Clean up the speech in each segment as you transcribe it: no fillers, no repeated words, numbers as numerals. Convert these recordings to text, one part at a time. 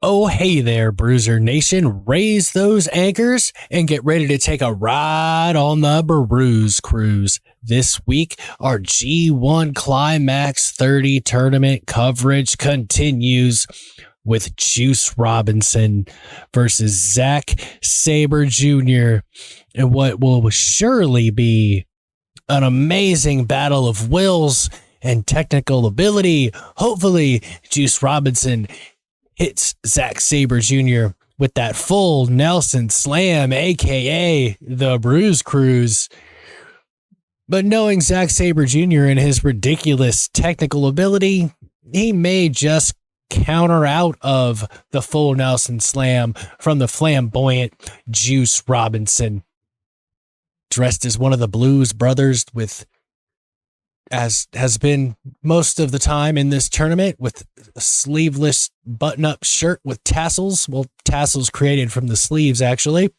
Oh, hey there, Bruzernation. Raise those anchors and get ready to take a ride on the BRUZE cruise. This week, our G1 Climax 30 tournament coverage continues with Juice Robinson versus Sabre Jr. in what will surely be an amazing battle of wills and technical ability. Hopefully, Juice Robinson hits Sabre Jr. with that full Nelson Slam, aka the BRUZE cruise. But knowing Sabre Jr. and his ridiculous technical ability, he may just counter out of the full Nelson Slam from the flamboyant Juice Robinson. Dressed as one of the Blues Brothers with, as has been most of the time in this tournament, with a sleeveless button-up shirt with tassels. Well, tassels created from the sleeves, actually.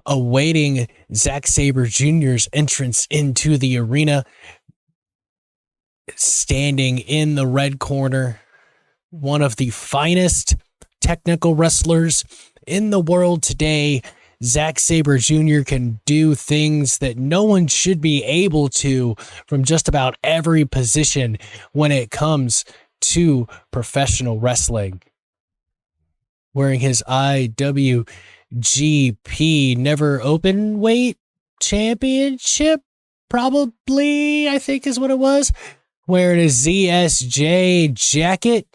Awaiting Sabre Jr.'s entrance into the arena. Standing in the red corner, one of the finest technical wrestlers in the world today. Sabre Jr. can do things that no one should be able to from just about every position when it comes to professional wrestling. Wearing his IWGP Never Open Weight Championship, probably, I think is what it was. Wearing his ZSJ jacket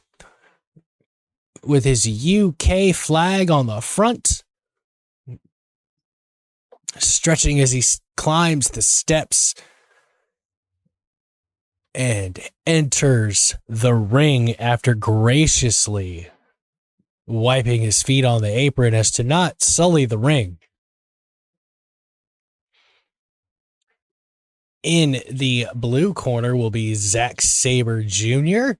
with his UK flag on the front. Stretching as he climbs the steps and enters the ring after graciously wiping his feet on the apron as to not sully the ring. In the blue corner will be Sabre Jr.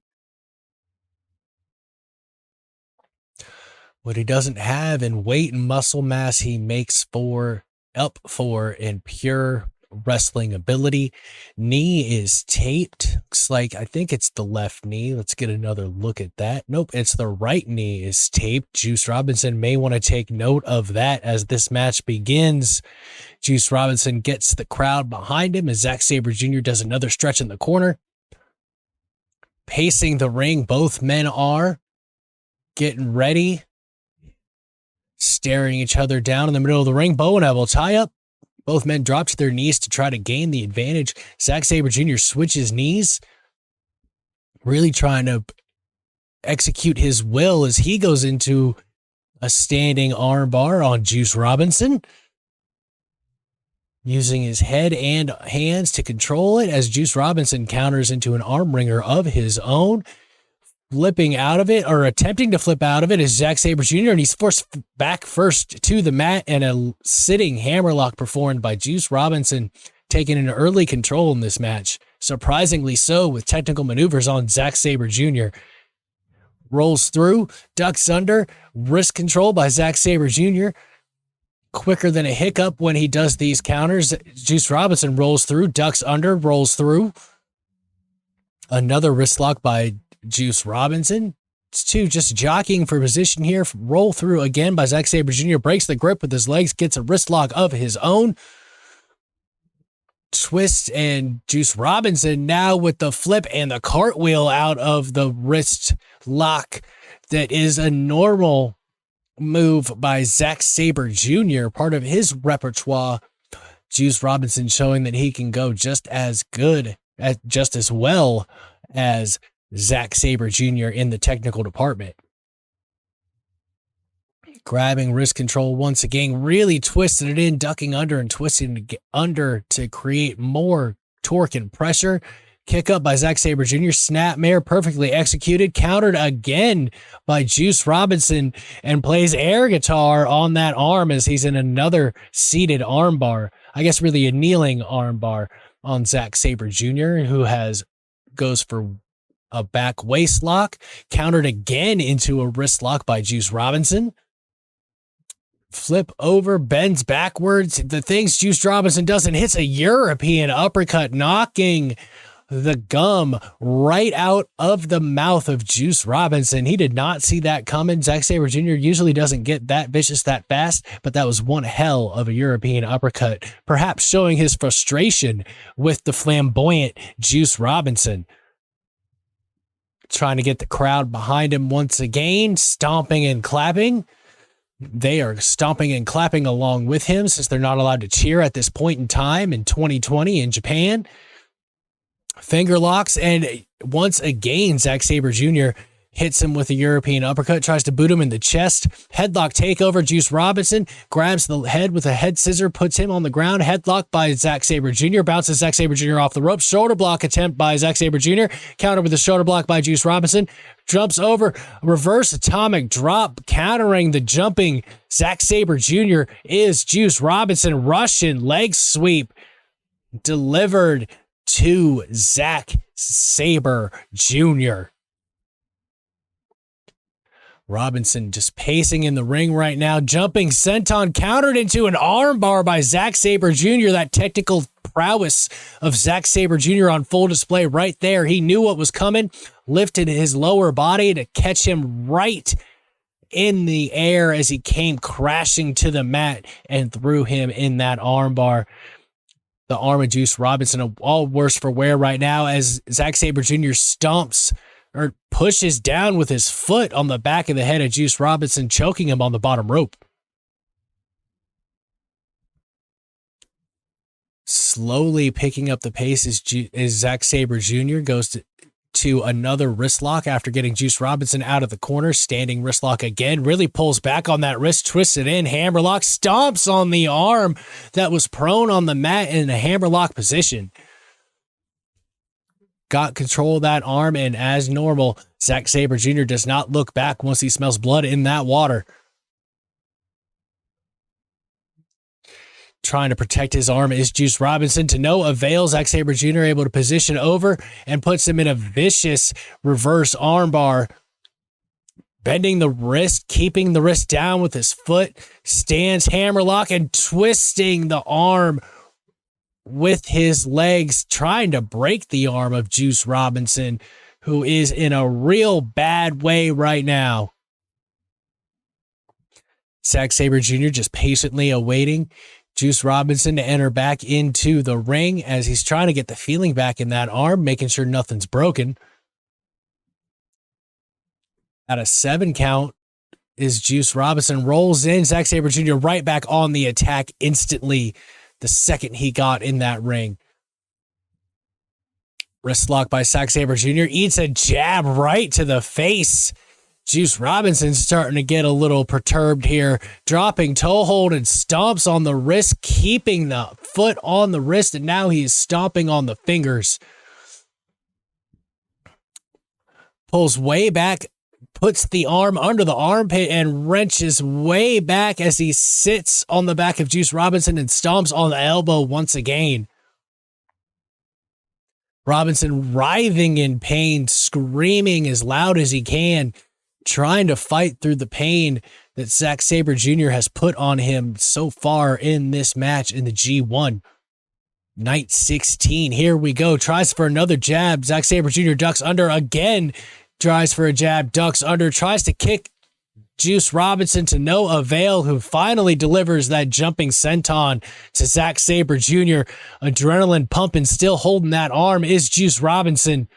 What he doesn't have in weight and muscle mass, he makes up for in pure wrestling ability. Knee is taped. Looks like, I think it's the left knee. Let's get another look at that. Nope, it's the right knee is taped. Juice Robinson may want to take note of that as this match begins. Juice Robinson gets the crowd behind him as Sabre Jr. does another stretch in the corner. Pacing the ring, both men are getting ready. Staring each other down in the middle of the ring. Bow and elbow tie up. Both men drop to their knees to try to gain the advantage. Sabre Jr. switches knees. Really trying to execute his will as he goes into a standing armbar on Juice Robinson. Using his head and hands to control it as Juice Robinson counters into an arm wringer of his own. Flipping out of it, or attempting to flip out of it, is Sabre Jr., and he's forced back first to the mat, and a sitting hammerlock performed by Juice Robinson, taking an early control in this match. Surprisingly so, with technical maneuvers on Sabre Jr. Rolls through, ducks under, wrist control by Sabre Jr. Quicker than a hiccup when he does these counters. Juice Robinson rolls through, ducks under, rolls through. Another wrist lock by Juice Robinson. It's two just jockeying for position here. Roll through again by Sabre Jr. Breaks the grip with his legs, gets a wrist lock of his own. twist, and Juice Robinson now with the flip and the cartwheel out of the wrist lock. That is a normal move by Zack Sabre Jr., part of his repertoire. Juice Robinson showing that he can go just as well as Zack Sabre Jr. in the technical department. Grabbing wrist control once again, really twisting it in, ducking under and twisting under to create more torque and pressure. Kick up by Zack Sabre Jr. Snapmare perfectly executed. Countered again by Juice Robinson and plays air guitar on that arm as he's in another seated armbar. I guess really a kneeling armbar on Zack Sabre Jr., who goes for a back waist lock. Countered again into a wrist lock by Juice Robinson. Flip over, bends backwards. The things Juice Robinson does and hits a European uppercut, knocking the gum right out of the mouth of Juice Robinson. He did not see that coming. Zack Sabre Jr. usually doesn't get that vicious that fast, but that was one hell of a European uppercut, perhaps showing his frustration with the flamboyant Juice Robinson. Trying to get the crowd behind him once again, stomping and clapping. They are stomping and clapping along with him since they're not allowed to cheer at this point in time in 2020 in Japan. Finger locks, and once again, Zack Sabre Jr. hits him with a European uppercut, tries to boot him in the chest. Headlock takeover. Juice Robinson grabs the head with a head scissor, puts him on the ground. Headlock by Zack Sabre Jr. Bounces Zack Sabre Jr. off the rope. Shoulder block attempt by Zack Sabre Jr. Counter with a shoulder block by Juice Robinson. Jumps over. Reverse atomic drop. Countering the jumping Zack Sabre Jr. is Juice Robinson. Russian leg sweep delivered to Zack Sabre Jr. Robinson just pacing in the ring right now. Jumping senton countered into an armbar by Zack Sabre Jr. That technical prowess of Zack Sabre Jr. on full display right there. He knew what was coming, lifted his lower body to catch him right in the air as he came crashing to the mat and threw him in that armbar. The arm of Juice Robinson all worse for wear right now as Zack Sabre Jr. stomps or pushes down with his foot on the back of the head of Juice Robinson, choking him on the bottom rope. Slowly picking up the pace as Zack Sabre Jr. goes to another wrist lock after getting Juice Robinson out of the corner. Standing wrist lock again. Really pulls back on that wrist, twists it in. Hammerlock, stomps on the arm that was prone on the mat in a hammerlock position. Got control of that arm, and as normal, Zack Sabre Jr. does not look back once he smells blood in that water. Trying to protect his arm is Juice Robinson. To no avail, Zack Sabre Jr. able to position over and puts him in a vicious reverse armbar. Bending the wrist, keeping the wrist down with his foot. Stands hammerlock and twisting the arm with his legs, trying to break the arm of Juice Robinson, who is in a real bad way right now. Zack Sabre Jr. just patiently awaiting Juice Robinson to enter back into the ring as he's trying to get the feeling back in that arm, making sure nothing's broken. At a 7 count is Juice Robinson, rolls in. Zack Sabre Jr. right back on the attack instantly the second he got in that ring. Wrist lock by Zack Sabre Jr. Eats a jab right to the face. Juice Robinson's starting to get a little perturbed here. Dropping toe hold and stomps on the wrist, keeping the foot on the wrist, and now he's stomping on the fingers. Pulls way back, puts the arm under the armpit and wrenches way back as he sits on the back of Juice Robinson and stomps on the elbow once again. Robinson writhing in pain, screaming as loud as he can, trying to fight through the pain that Zack Sabre Jr. has put on him so far in this match in the G1. Night 16, here we go. Tries for another jab. Zack Sabre Jr. ducks under again. Tries for a jab, ducks under, tries to kick Juice Robinson to no avail, who finally delivers that jumping senton to Zack Sabre Jr. Adrenaline pumping, still holding that arm is Juice Robinson.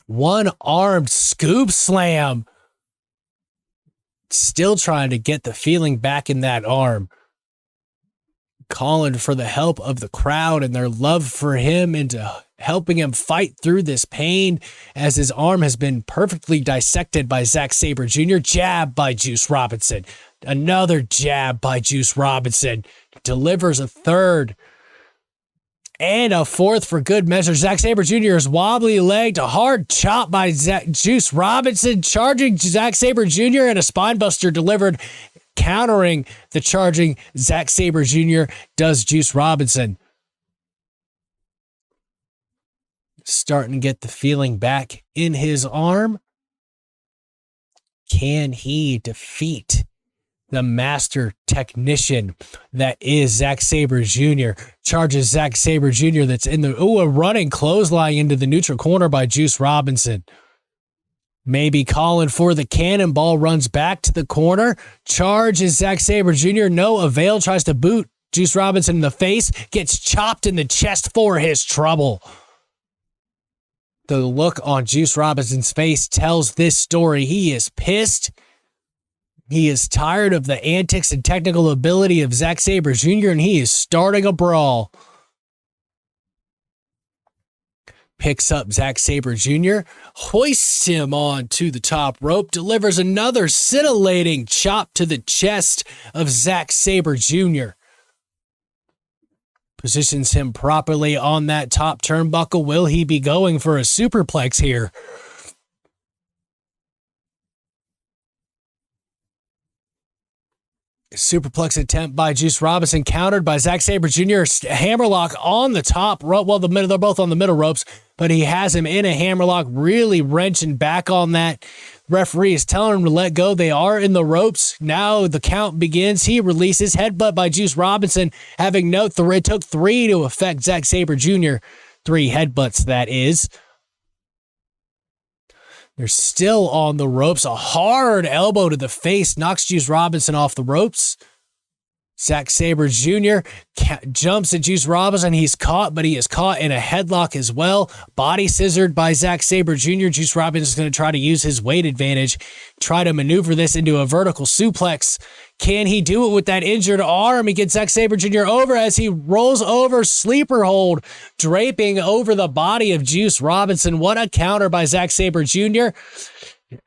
One-armed scoop slam. Still trying to get the feeling back in that arm. Calling for the help of the crowd and their love for him into helping him fight through this pain as his arm has been perfectly dissected by Zack Sabre Jr. Jab by Juice Robinson. Another jab by Juice Robinson. Delivers a third. And a fourth for good measure. Zack Sabre Jr.'s wobbly legged. A hard chop by Juice Robinson. Charging Zack Sabre Jr. and a spinebuster delivered. Countering the charging Zack Sabre Jr. does Juice Robinson. Starting to get the feeling back in his arm. Can he defeat the master technician that is Zack Sabre Jr.? Charges Zack Sabre Jr. that's in the a running clothesline into the neutral corner by Juice Robinson. Maybe calling for the cannonball, runs back to the corner. Charges Zack Sabre Jr. No avail. Tries to boot Juice Robinson in the face. Gets chopped in the chest for his trouble. The look on Juice Robinson's face tells this story. He is pissed. He is tired of the antics and technical ability of Zack Sabre Jr. and he is starting a brawl. Picks up Zack Sabre Jr., hoists him on to the top rope, delivers another scintillating chop to the chest of Zack Sabre Jr. Positions him properly on that top turnbuckle. Will he be going for a superplex here? Superplex attempt by Juice Robinson, countered by Zack Sabre Jr. Hammerlock on the top rope. Well, they're both on the middle ropes, but he has him in a hammerlock, really wrenching back on that. Referee is telling him to let go. They are in the ropes. Now the count begins. He releases. Headbutt by Juice Robinson, having note it took 3 to affect Zack Sabre Jr. 3 headbutts, that is. They're still on the ropes. A hard elbow to the face knocks Juice Robinson off the ropes. Zack Sabre Jr. jumps at Juice Robinson. He's caught, but he is caught in a headlock as well. Body scissored by Zack Sabre Jr. Juice Robinson is going to try to use his weight advantage, try to maneuver this into a vertical suplex. Can he do it with that injured arm? He gets Zack Sabre Jr. over as he rolls over, sleeper hold, draping over the body of Juice Robinson. What a counter by Zack Sabre Jr.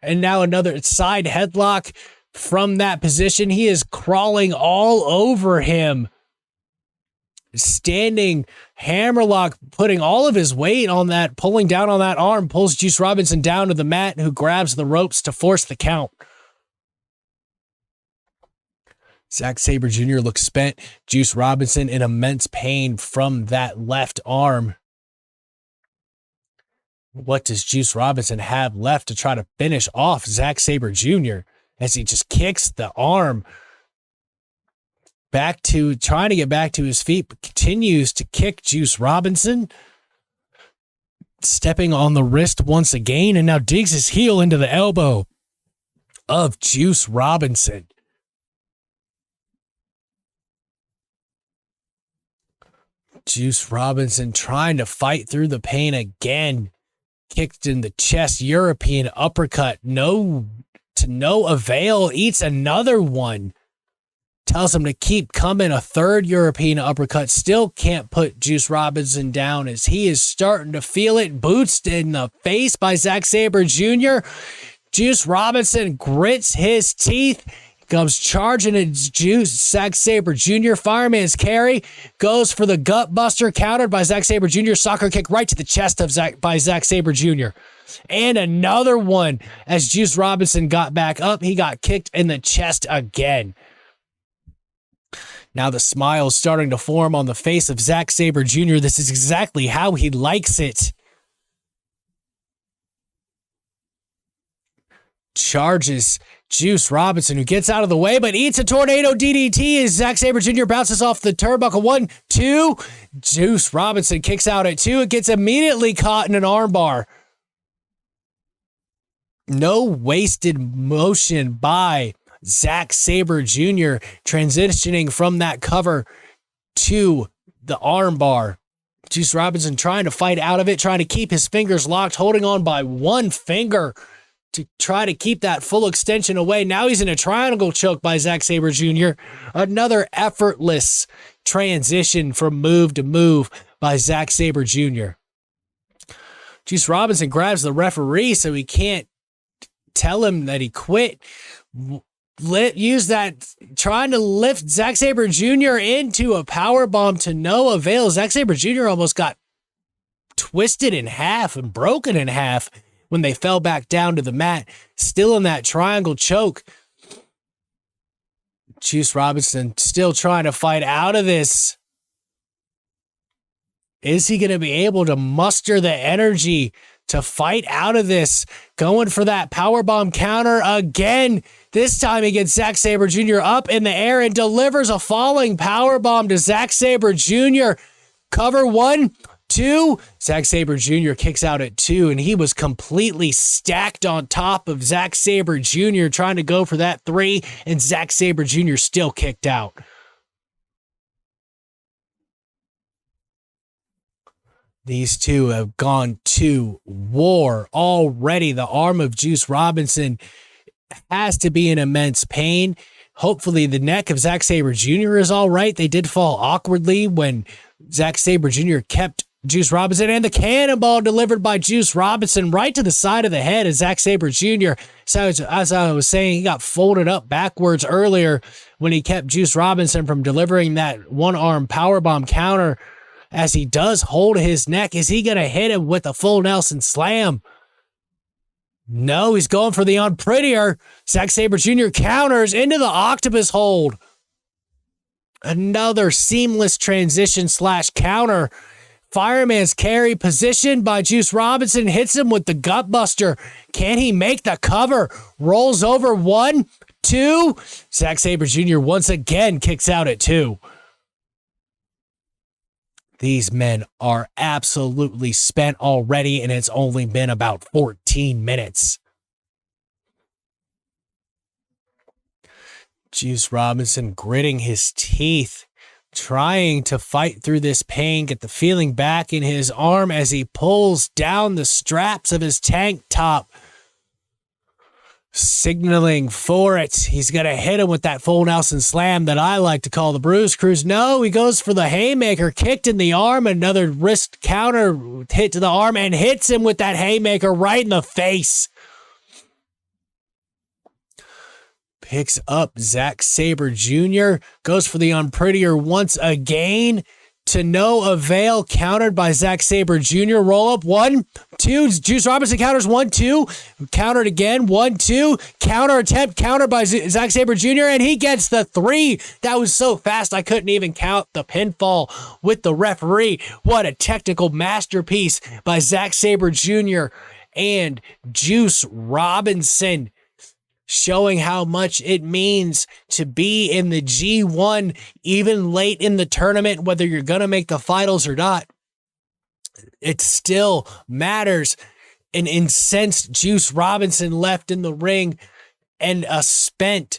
And now another side headlock. From that position, he is crawling all over him. Standing hammerlock, putting all of his weight on that, pulling down on that arm, pulls Juice Robinson down to the mat, who grabs the ropes to force the count. Zack Sabre Jr. looks spent. Juice Robinson in immense pain from that left arm. What does Juice Robinson have left to try to finish off Zack Sabre Jr.? As he just kicks the arm back to, trying to get back to his feet, but continues to kick Juice Robinson. Stepping on the wrist once again, and now digs his heel into the elbow of Juice Robinson. Juice Robinson trying to fight through the pain again. Kicked in the chest, European uppercut. To no avail, eats another one. Tells him to keep coming. A third European uppercut. Still can't put Juice Robinson down as he is starting to feel it. Boots in the face by Zack Sabre Jr. Juice Robinson grits his teeth. Comes charging at Zack Sabre Jr. Fireman's carry. Goes for the gut buster. Countered by Zack Sabre Jr. Soccer kick right to the chest of by Zack Sabre Jr. And another one as Juice Robinson got back up. He got kicked in the chest again. Now the smile is starting to form on the face of Zack Sabre Jr. This is exactly how he likes it. Charges Juice Robinson, who gets out of the way, but eats a tornado DDT as Zack Sabre Jr. bounces off the turnbuckle. 1, 2. Juice Robinson kicks out at 2. It gets immediately caught in an armbar. No wasted motion by Zack Sabre Jr. transitioning from that cover to the armbar. Juice Robinson trying to fight out of it, trying to keep his fingers locked, holding on by one finger to try to keep that full extension away. Now he's in a triangle choke by Zack Sabre Jr. Another effortless transition from move to move by Zack Sabre Jr. Juice Robinson grabs the referee so he can't tell him that he quit. Use that, trying to lift Zack Sabre Jr. into a powerbomb to no avail. Zack Sabre Jr. almost got twisted in half and broken in half when they fell back down to the mat, still in that triangle choke. Juice Robinson still trying to fight out of this. Is he going to be able to muster the energy to fight out of this? Going for that powerbomb counter again. This time he gets Zack Sabre Jr. up in the air and delivers a falling powerbomb to Zack Sabre Jr. Cover 1, 2. Zack Sabre Jr. kicks out at 2, and he was completely stacked on top of Zack Sabre Jr. trying to go for that 3, and Zack Sabre Jr. still kicked out. These two have gone to war already. The arm of Juice Robinson has to be in immense pain. Hopefully the neck of Zack Sabre Jr. is all right. They did fall awkwardly when Zack Sabre Jr. kept Juice Robinson, and the cannonball delivered by Juice Robinson right to the side of the head of Zack Sabre Jr. So as I was saying, he got folded up backwards earlier when he kept Juice Robinson from delivering that one-arm powerbomb counter. As he does hold his neck, is he going to hit him with a full Nelson slam? No, he's going for the unprettier. Zack Sabre Jr. counters into the octopus hold. Another seamless transition / counter. Fireman's carry position by Juice Robinson, hits him with the gutbuster. Can he make the cover? Rolls over 1, 2. Zack Sabre Jr. once again kicks out at 2. These men are absolutely spent already, and it's only been about 14 minutes. Juice Robinson gritting his teeth, trying to fight through this pain, get the feeling back in his arm as he pulls down the straps of his tank top, signaling for it. He's going to hit him with that full Nelson slam that I like to call the Bruise Cruise. No, he goes for the haymaker, kicked in the arm, another wrist counter hit to the arm, and hits him with that haymaker right in the face. Picks up Zack Sabre Jr., goes for the unprettier once again, to no avail, countered by Zack Sabre Jr. Roll up 1, 2. Juice Robinson counters 1, 2. Countered again 1, 2. Counter attempt, countered by Zack Sabre Jr. and he gets the 3. That was so fast I couldn't even count the pinfall with the referee. What a technical masterpiece by Zack Sabre Jr. and Juice Robinson, showing how much it means to be in the G1 even late in the tournament, whether you're going to make the finals or not. It still matters. An incensed Juice Robinson left in the ring, and a spent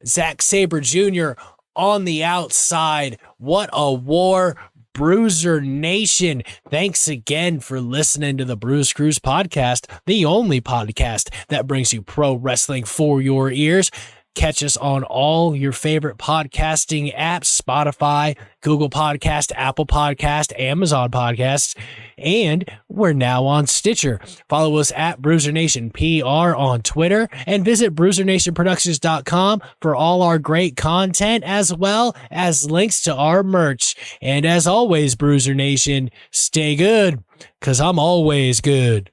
Zack Sabre Jr. on the outside. What a war. Bruzernation, thanks again for listening to the Bruise Cruise podcast, the only podcast that brings you pro wrestling for your ears. Catch us on all your favorite podcasting apps, Spotify, Google Podcast, Apple Podcast, Amazon Podcasts, and we're now on Stitcher. Follow us at Bruzernation PR on Twitter, and visit BruzernationProductions.com for all our great content, as well as links to our merch. And as always, Bruiser Nation, stay good, because I'm always good.